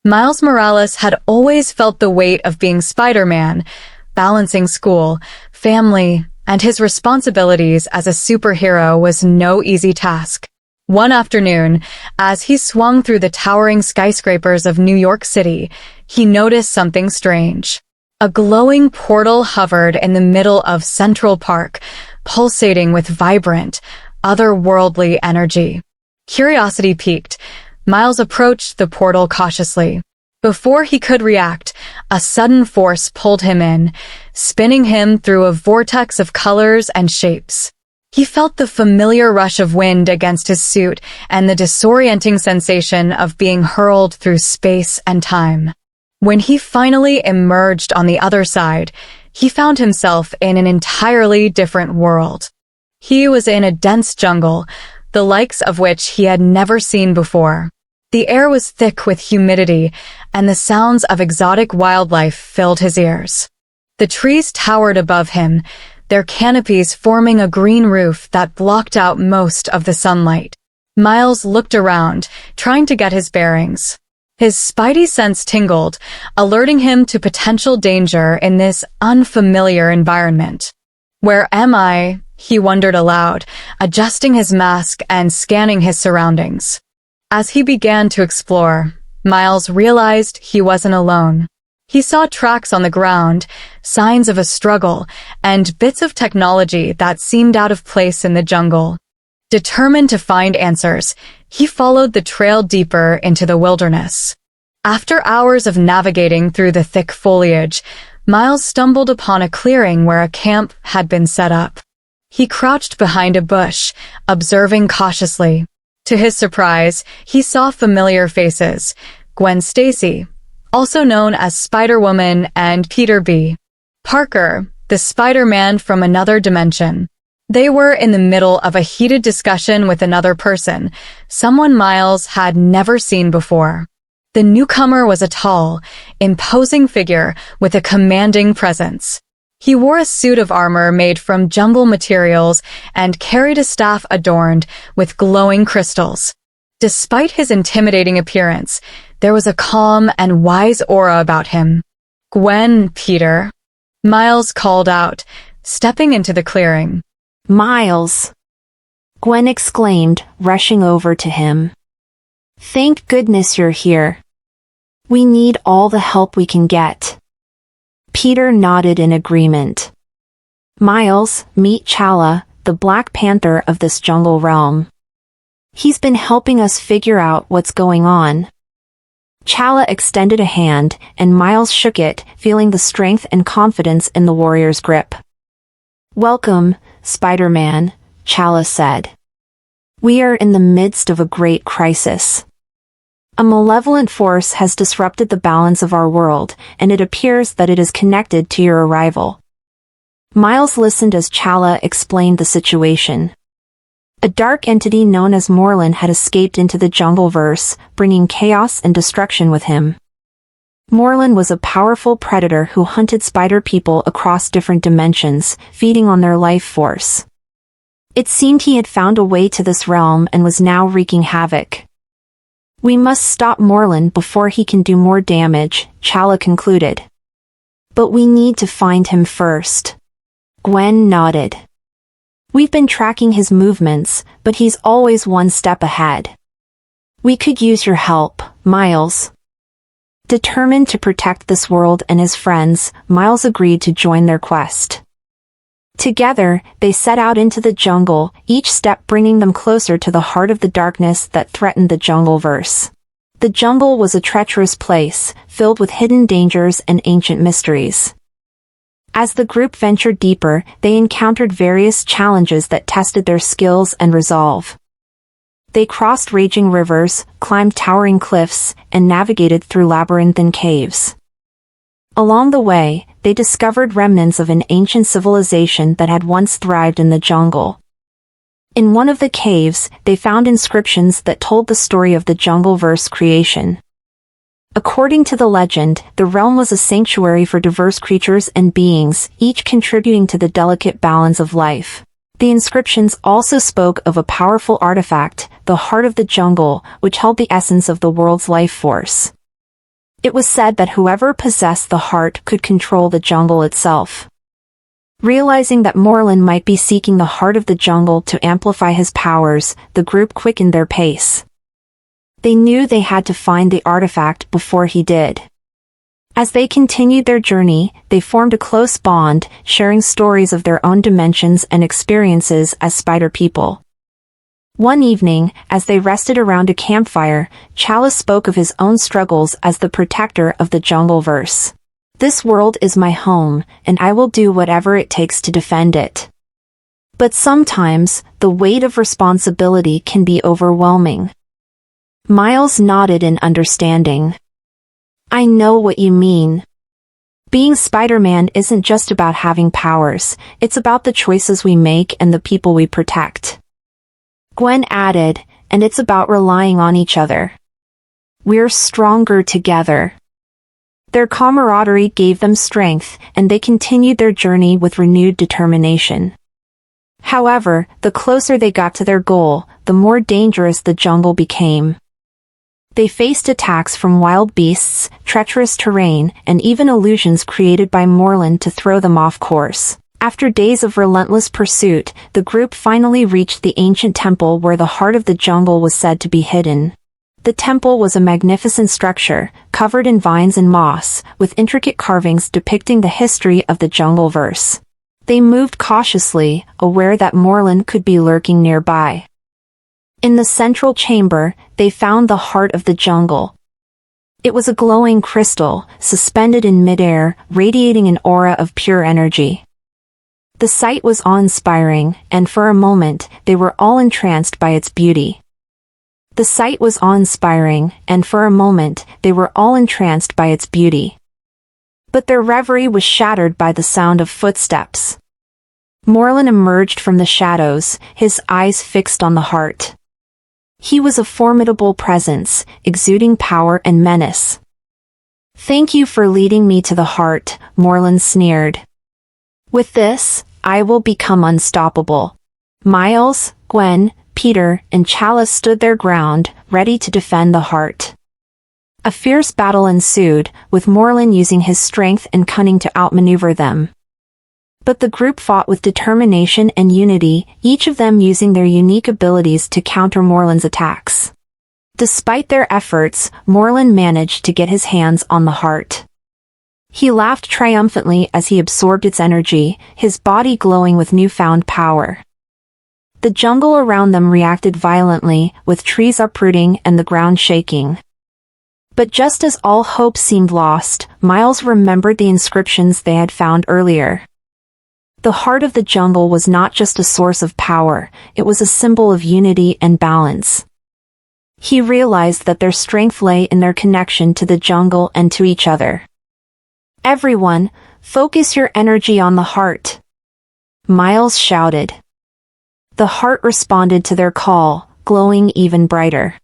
Miles Morales had always felt the weight of being Spider-Man, balancing school, family, and his responsibilities as a superhero was no easy task. One afternoon, as he swung through the towering skyscrapers of New York City, he noticed something strange. A glowing portal hovered in the middle of Central Park, pulsating with vibrant, otherworldly energy. Curiosity piqued. Miles approached the portal cautiously. Before he could react, a sudden force pulled him in, spinning him through a vortex of colors and shapes. He felt the familiar rush of wind against his suit and the disorienting sensation of being hurled through space and time. When he finally emerged on the other side, he found himself in an entirely different world. He was in a dense jungle, the likes of which he had never seen before. The air was thick with humidity, and the sounds of exotic wildlife filled his ears. The trees towered above him, their canopies forming a green roof that blocked out most of the sunlight. Miles looked around, trying to get his bearings. His spidey sense tingled, alerting him to potential danger in this unfamiliar environment. "Where am I?" he wondered aloud, adjusting his mask and scanning his surroundings. As he began to explore, Miles realized he wasn't alone. He saw tracks on the ground, signs of a struggle, and bits of technology that seemed out of place in the jungle. Determined to find answers, he followed the trail deeper into the wilderness. After hours of navigating through the thick foliage, Miles stumbled upon a clearing where a camp had been set up. He crouched behind a bush, observing cautiously. To his surprise, he saw familiar faces: Gwen Stacy, also known as Spider-Woman, and Peter B. Parker, the Spider-Man from another dimension. They were in the middle of a heated discussion with another person, someone Miles had never seen before. The newcomer was a tall, imposing figure with a commanding presence. He wore a suit of armor made from jungle materials and carried a staff adorned with glowing crystals. Despite his intimidating appearance, there was a calm and wise aura about him. "Gwen, Peter," Miles called out, stepping into the clearing. "Miles!" Gwen exclaimed, rushing over to him. "Thank goodness you're here. We need all the help we can get." Peter nodded in agreement. "Miles, meet Chala, the Black Panther of this jungle realm. He's been helping us figure out what's going on." Chala extended a hand, and Miles shook it, feeling the strength and confidence in the warrior's grip. "Welcome, Spider-Man," Chala said. "We are in the midst of a great crisis. A malevolent force has disrupted the balance of our world, and it appears that it is connected to your arrival." Miles listened as Chala explained the situation. A dark entity known as Morlun had escaped into the Jungleverse, bringing chaos and destruction with him. Morlun was a powerful predator who hunted spider people across different dimensions, feeding on their life force. It seemed he had found a way to this realm and was now wreaking havoc. "We must stop Morlun before he can do more damage," Chala concluded. "But we need to find him first." Gwen nodded. "We've been tracking his movements, but he's always one step ahead. We could use your help, Miles." Determined to protect this world and his friends, Miles agreed to join their quest. Together, they set out into the jungle, each step bringing them closer to the heart of the darkness that threatened the Jungleverse. The jungle was a treacherous place, filled with hidden dangers and ancient mysteries. As the group ventured deeper, they encountered various challenges that tested their skills and resolve. They crossed raging rivers, climbed towering cliffs, and navigated through labyrinthine caves. Along the way, they discovered remnants of an ancient civilization that had once thrived in the jungle. In one of the caves, they found inscriptions that told the story of the Jungleverse creation. According to the legend, the realm was a sanctuary for diverse creatures and beings, each contributing to the delicate balance of life. The inscriptions also spoke of a powerful artifact, the Heart of the Jungle, which held the essence of the world's life force. It was said that whoever possessed the heart could control the jungle itself. Realizing that Morlun might be seeking the heart of the jungle to amplify his powers, the group quickened their pace. They knew they had to find the artifact before he did. As they continued their journey, they formed a close bond, sharing stories of their own dimensions and experiences as spider people. One evening, as they rested around a campfire, Chalice spoke of his own struggles as the protector of the Jungleverse. This world is my home, and I will do whatever it takes to defend it. But sometimes, the weight of responsibility can be overwhelming. Miles nodded in understanding. I know what you mean. Being Spider-Man isn't just about having powers, it's about the choices we make and the people we protect. Gwen added, and it's about relying on each other. We're stronger together. Their camaraderie gave them strength, and they continued their journey with renewed determination. However, the closer they got to their goal, the more dangerous the jungle became. They faced attacks from wild beasts, treacherous terrain, and even illusions created by Morlun to throw them off course. After days of relentless pursuit, the group finally reached the ancient temple where the heart of the jungle was said to be hidden. The temple was a magnificent structure, covered in vines and moss, with intricate carvings depicting the history of the Jungleverse. They moved cautiously, aware that Morlun could be lurking nearby. In the central chamber, they found the heart of the jungle. It was a glowing crystal, suspended in midair, radiating an aura of pure energy. The sight was awe-inspiring, and for a moment, they were all entranced by its beauty. The sight was awe-inspiring, and for a moment, they were all entranced by its beauty. But their reverie was shattered by the sound of footsteps. Morlun emerged from the shadows, his eyes fixed on the heart. He was a formidable presence, exuding power and menace. Thank you for leading me to the heart, Morlun sneered. With this, I will become unstoppable. Miles, Gwen, Peter, and Chalice stood their ground, ready to defend the heart. A fierce battle ensued, with Morlun using his strength and cunning to outmaneuver them. But the group fought with determination and unity, each of them using their unique abilities to counter Morlun's attacks. Despite their efforts, Morlun managed to get his hands on the heart. He laughed triumphantly as he absorbed its energy, his body glowing with newfound power. The jungle around them reacted violently, with trees uprooting and the ground shaking. But just as all hope seemed lost, Miles remembered the inscriptions they had found earlier. The heart of the jungle was not just a source of power, it was a symbol of unity and balance. He realized that their strength lay in their connection to the jungle and to each other. Everyone, focus your energy on the heart. Miles shouted. The heart responded to their call, glowing even brighter.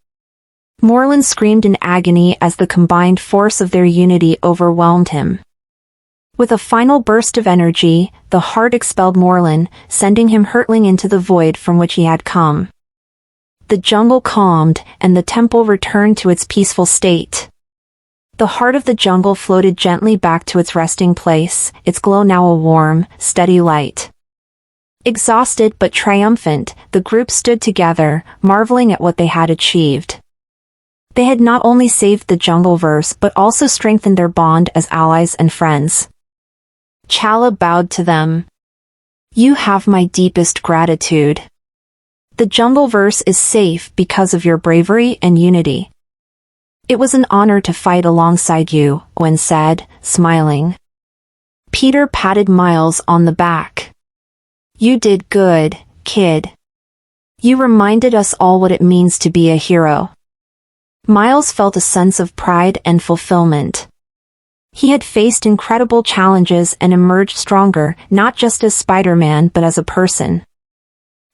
Morlun screamed in agony as the combined force of their unity overwhelmed him. With a final burst of energy, the heart expelled Morlun, sending him hurtling into the void from which he had come. The jungle calmed, and the temple returned to its peaceful state. The heart of the jungle floated gently back to its resting place, its glow now a warm, steady light. Exhausted but triumphant, the group stood together, marveling at what they had achieved. They had not only saved the Jungleverse but also strengthened their bond as allies and friends. Chala bowed to them. You have my deepest gratitude. The Jungleverse is safe because of your bravery and unity. It was an honor to fight alongside you, Gwen said, smiling. Peter patted Miles on the back. You did good, kid. You reminded us all what it means to be a hero. Miles felt a sense of pride and fulfillment. He had faced incredible challenges and emerged stronger, not just as Spider-Man but as a person.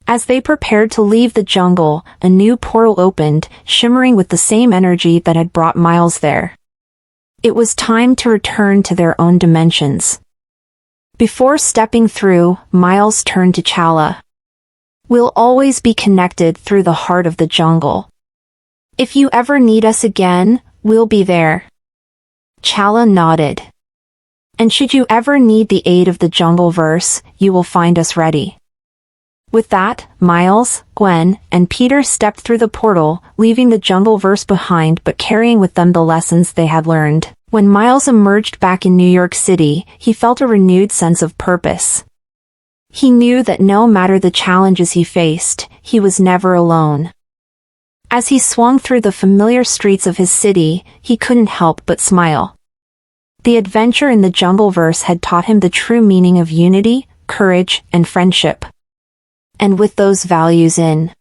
As they prepared to leave the jungle, a new portal opened, shimmering with the same energy that had brought Miles there. It was time to return to their own dimensions. Before stepping through, Miles turned to Chala. We'll always be connected through the heart of the jungle. If you ever need us again, we'll be there. Chala nodded. And should you ever need the aid of the Jungleverse, you will find us ready. With that, Miles, Gwen, and Peter stepped through the portal, leaving the Jungleverse behind but carrying with them the lessons they had learned. When Miles emerged back in New York City, he felt a renewed sense of purpose. He knew that no matter the challenges he faced, he was never alone. As he swung through the familiar streets of his city, he couldn't help but smile. The adventure in the Jungleverse had taught him the true meaning of unity, courage, and friendship. And with those values in